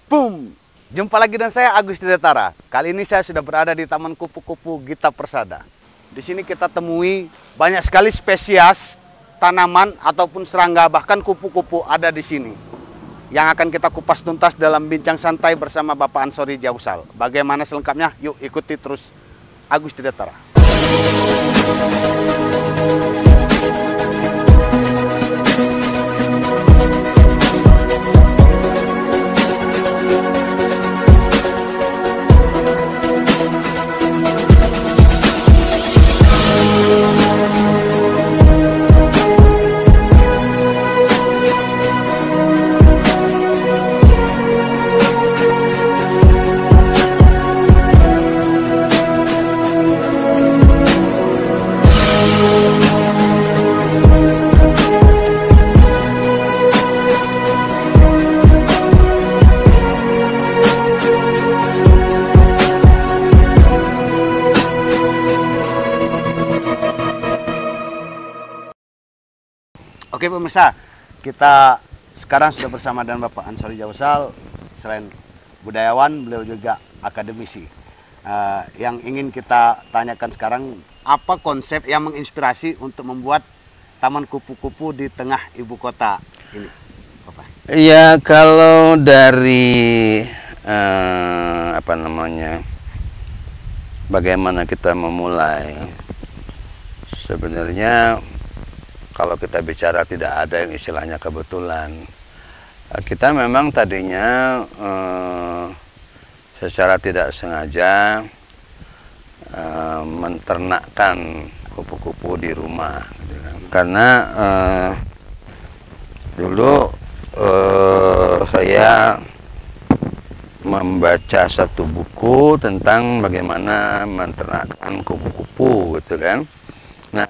Boom! Jumpa lagi dengan saya Agus Tridetara. Kali ini saya sudah berada di Taman Kupu-Kupu Gita Persada. Di sini kita temui banyak sekali spesies tanaman ataupun serangga, bahkan kupu-kupu ada di sini. Yang akan kita kupas tuntas dalam bincang santai bersama Bapak Ansori Jausal. Bagaimana selengkapnya? Yuk ikuti terus Agus Tridetara. Oke pemirsa, kita sekarang sudah bersama dengan Bapak Ansori Jausal. Selain budayawan, beliau juga akademisi. Yang ingin kita tanyakan sekarang, apa konsep yang menginspirasi untuk membuat Taman Kupu-Kupu di tengah ibu kota ini, Bapak? Ya, kalau dari bagaimana kita memulai, sebenarnya kalau kita bicara tidak ada yang istilahnya kebetulan. Kita memang tadinya secara tidak sengaja menternakkan kupu-kupu di rumah. Karena dulu saya membaca satu buku tentang bagaimana menternakkan kupu-kupu, gitu kan. Nah,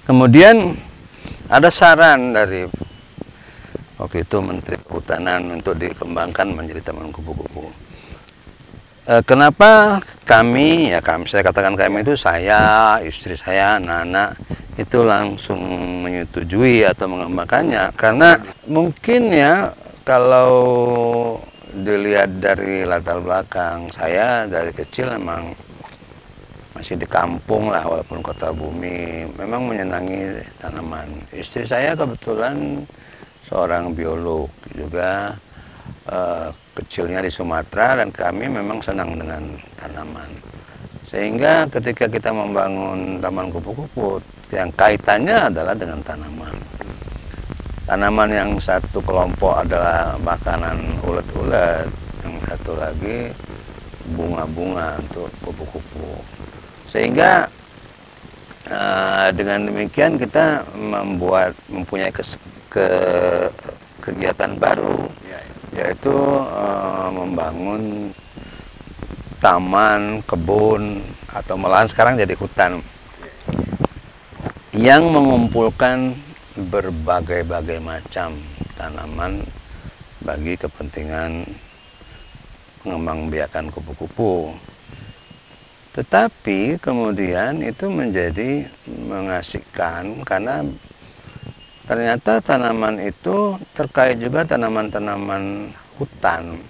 kemudian ada saran dari waktu itu Menteri Kehutanan untuk dikembangkan menjadi Taman Kupu-Kupu. Kenapa saya katakan kami itu saya, istri saya, anak-anak itu langsung menyetujui atau mengembangkannya. Karena mungkin ya kalau dilihat dari latar belakang saya dari kecil memang masih di kampung lah, walaupun kota bumi, memang menyenangi tanaman. Istri saya kebetulan seorang biolog juga, kecilnya di Sumatera, dan kami memang senang dengan tanaman. Sehingga ketika kita membangun Taman Kupu-Kupu, yang kaitannya adalah dengan tanaman. Tanaman yang satu kelompok adalah makanan ulet-ulet, yang satu lagi bunga-bunga untuk kupu-kupu. Sehingga dengan demikian kita mempunyai kegiatan baru, yaitu membangun taman, kebun, atau malahan sekarang jadi hutan yang mengumpulkan berbagai-bagai macam tanaman bagi kepentingan pengembangbiakan kupu-kupu. Tetapi kemudian itu menjadi mengasihkan karena ternyata tanaman itu terkait juga tanaman-tanaman hutan,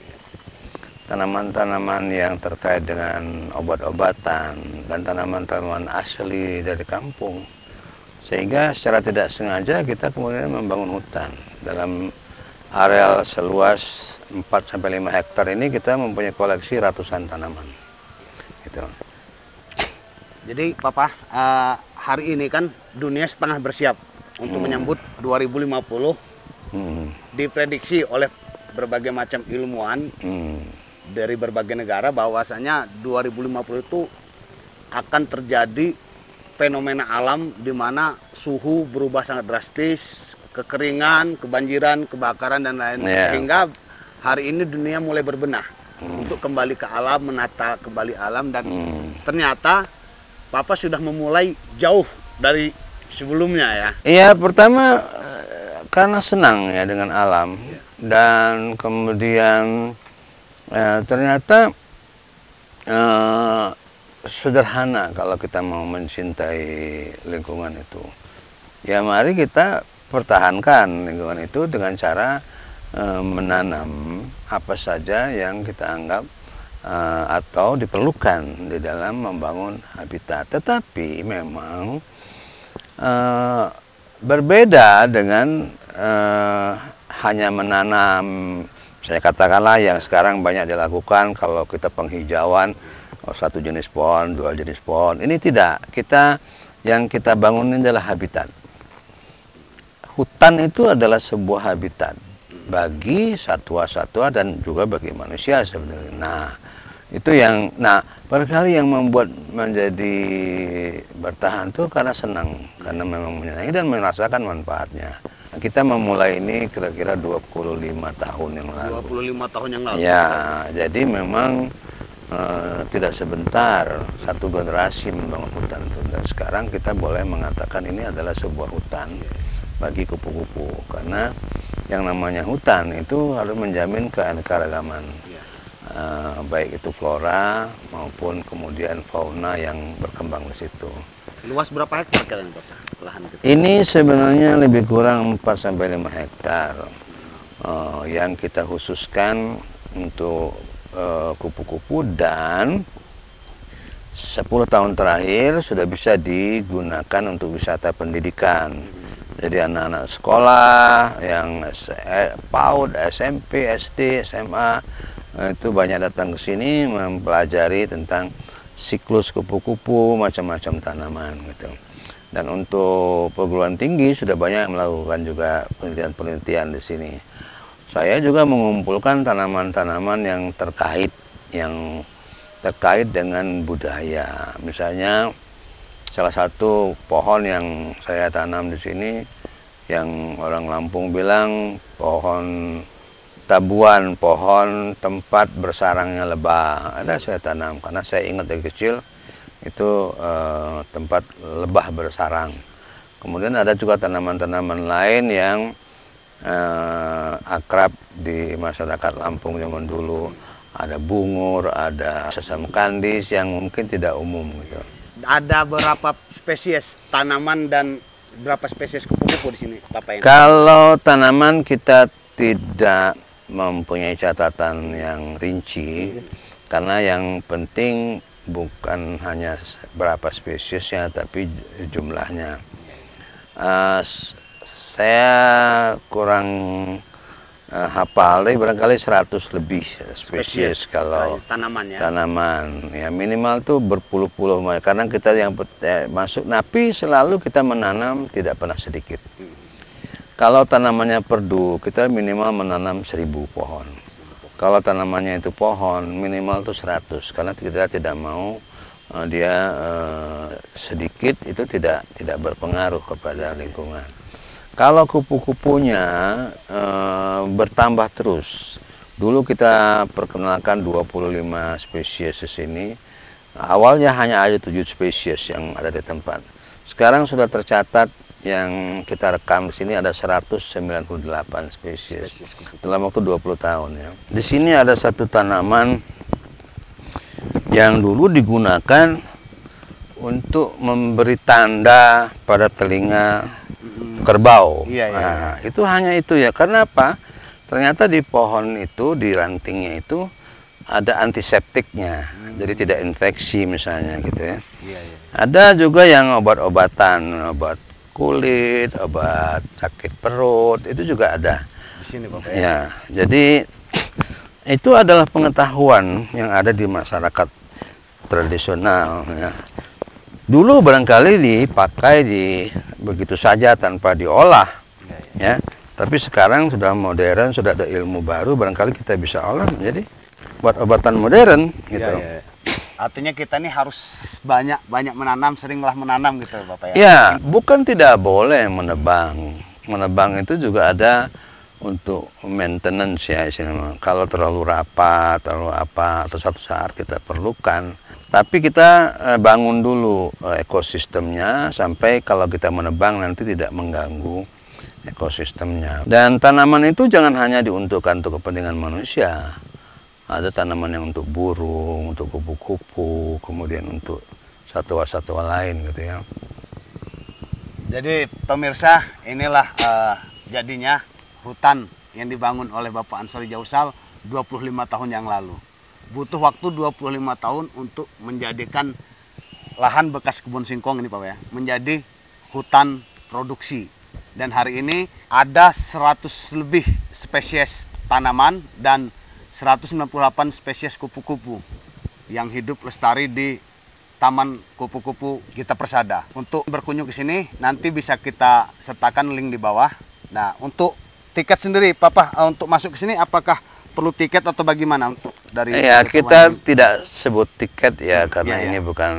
tanaman-tanaman yang terkait dengan obat-obatan dan tanaman-tanaman asli dari kampung. Sehingga secara tidak sengaja kita kemudian membangun hutan. Dalam areal seluas 4-5 hektar ini kita mempunyai koleksi ratusan tanaman. Gitu. Jadi Papa, hari ini kan dunia setengah bersiap untuk menyambut 2050. Diprediksi oleh berbagai macam ilmuwan dari berbagai negara bahwasanya 2050 itu akan terjadi fenomena alam di mana suhu berubah sangat drastis, kekeringan, kebanjiran, kebakaran dan lain-lain. Sehingga hari ini dunia mulai berbenah untuk kembali ke alam, menata kembali alam, dan ternyata Papa sudah memulai jauh dari sebelumnya ya. Iya, pertama karena senang ya dengan alam, dan kemudian ternyata sederhana kalau kita mau mencintai lingkungan itu. Ya mari kita pertahankan lingkungan itu dengan cara menanam apa saja yang kita anggap atau diperlukan di dalam membangun habitat. Tetapi memang berbeda dengan hanya menanam, saya katakanlah yang sekarang banyak dilakukan kalau kita penghijauan satu jenis pohon, dua jenis pohon. Ini tidak, yang kita bangun ini adalah habitat. Hutan itu adalah sebuah habitat bagi satwa-satwa dan juga bagi manusia sebenarnya. Nah, itu yang, barangkali yang membuat menjadi bertahan itu karena senang, karena memang menyenangi dan merasakan manfaatnya. Kita memulai ini kira-kira 25 tahun yang lalu. 25 tahun yang lalu. Ya, jadi memang tidak sebentar satu generasi membangun hutan itu. Dan sekarang kita boleh mengatakan ini adalah sebuah hutan bagi kupu-kupu, karena yang namanya hutan itu harus menjamin keanekaragaman, baik itu flora maupun kemudian fauna yang berkembang di situ. Luas berapa hektar kalian lahan itu? Ini sebenarnya lebih kurang 4-5 hektar yang kita khususkan untuk kupu-kupu, dan 10 tahun terakhir sudah bisa digunakan untuk wisata pendidikan. Jadi anak-anak sekolah yang PAUD, SMP, SD, SMA itu banyak datang ke sini mempelajari tentang siklus kupu-kupu, macam-macam tanaman gitu. Dan untuk perguruan tinggi sudah banyak melakukan juga penelitian-penelitian di sini. Saya juga mengumpulkan tanaman-tanaman yang terkait dengan budaya. Misalnya salah satu pohon yang saya tanam di sini, yang orang Lampung bilang pohon tabuan, pohon tempat bersarangnya lebah. Ada saya tanam karena saya ingat dari kecil itu tempat lebah bersarang. Kemudian ada juga tanaman-tanaman lain yang akrab di masyarakat Lampung zaman dulu. Ada bungur, ada sesam kandis yang mungkin tidak umum gitu. Ada berapa spesies tanaman dan berapa spesies kupu-kupu di sini, Bapak? Kalau tanaman kita tidak mempunyai catatan yang rinci, karena yang penting bukan hanya berapa spesiesnya, tapi jumlahnya. Saya kurang hafal, barangkali 100 lebih spesies kalau tanaman ya minimal tuh berpuluh-puluh, karena kita yang masuk, tapi selalu kita menanam tidak pernah sedikit. Kalau tanamannya perdu, kita minimal menanam 1000 pohon. Kalau tanamannya itu pohon, minimal tuh 100, karena kita tidak mau dia sedikit itu tidak berpengaruh kepada lingkungan. Kalau kupu-kupunya bertambah terus, dulu kita perkenalkan 25 spesies di sini. Awalnya hanya ada 7 spesies yang ada di tempat. Sekarang sudah tercatat yang kita rekam di sini ada 198 spesies dalam waktu 20 tahun ya. Di sini ada satu tanaman yang dulu digunakan untuk memberi tanda pada telinga kerbau. Nah, itu hanya itu ya. Karena apa? Ternyata di pohon itu, di rantingnya itu ada antiseptiknya, jadi tidak infeksi misalnya gitu ya. Ada juga yang obat-obatan, obat kulit, obat sakit perut, itu juga ada di sini, Bapak. Ya, jadi itu adalah pengetahuan yang ada di masyarakat tradisional ya. Dulu barangkali dipakai begitu saja tanpa diolah ya. Tapi sekarang sudah modern, sudah ada ilmu baru, barangkali kita bisa olah menjadi buat obatan modern gitu. Artinya kita ini harus banyak menanam, seringlah menanam gitu, Bapak ya. Ya, bukan tidak boleh menebang. Menebang itu juga ada untuk maintenance ya istilahnya. Kalau terlalu rapat, terlalu apa, atau suatu saat kita perlukan. Tapi kita bangun dulu ekosistemnya sampai kalau kita menebang nanti tidak mengganggu ekosistemnya. Dan tanaman itu jangan hanya diuntukkan untuk kepentingan manusia. Ada tanaman yang untuk burung, untuk kupu-kupu, kemudian untuk satwa-satwa lain gitu ya. Jadi pemirsa, inilah jadinya hutan yang dibangun oleh Bapak Ansori Jausal 25 tahun yang lalu. Butuh waktu 25 tahun untuk menjadikan lahan bekas kebun singkong ini Pak ya, menjadi hutan produksi. Dan hari ini ada 100 lebih spesies tanaman dan 198 spesies kupu-kupu yang hidup lestari di Taman Kupu-Kupu Gita Persada. Untuk berkunjung ke sini nanti bisa kita sertakan link di bawah. Nah, untuk tiket sendiri Papa, untuk masuk ke sini apakah perlu tiket atau bagaimana untuk dari ya kita tidak sebut tiket ya karena ini bukan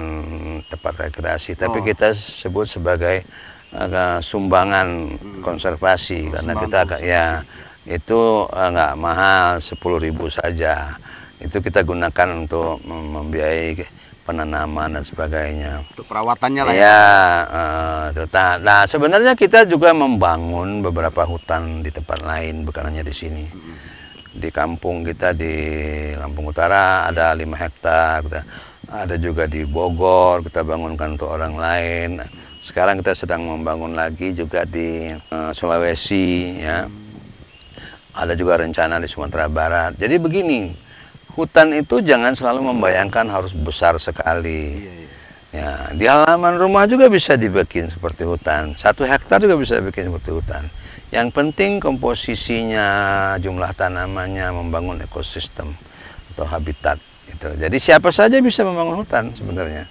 tempat rekreasi, tapi kita sebut sebagai sumbangan konservasi karena kita ya itu nggak mahal, 10.000 saja. Itu kita gunakan untuk membiayai penanaman dan sebagainya. Untuk perawatannya lah ya. Nah sebenarnya kita juga membangun beberapa hutan di tempat lain, bukan hanya di sini. Di kampung kita di Lampung Utara ada 5 hektar, ada juga di Bogor kita bangunkan untuk orang lain. Sekarang kita sedang membangun lagi juga di Sulawesi, ya. Ada juga rencana di Sumatera Barat. Jadi begini, hutan itu jangan selalu membayangkan harus besar sekali. Ya, di halaman rumah juga bisa dibikin seperti hutan. 1 hektar juga bisa dibikin seperti hutan. Yang penting komposisinya, jumlah tanamannya, membangun ekosistem atau habitat. Gitu. Jadi siapa saja bisa membangun hutan sebenarnya.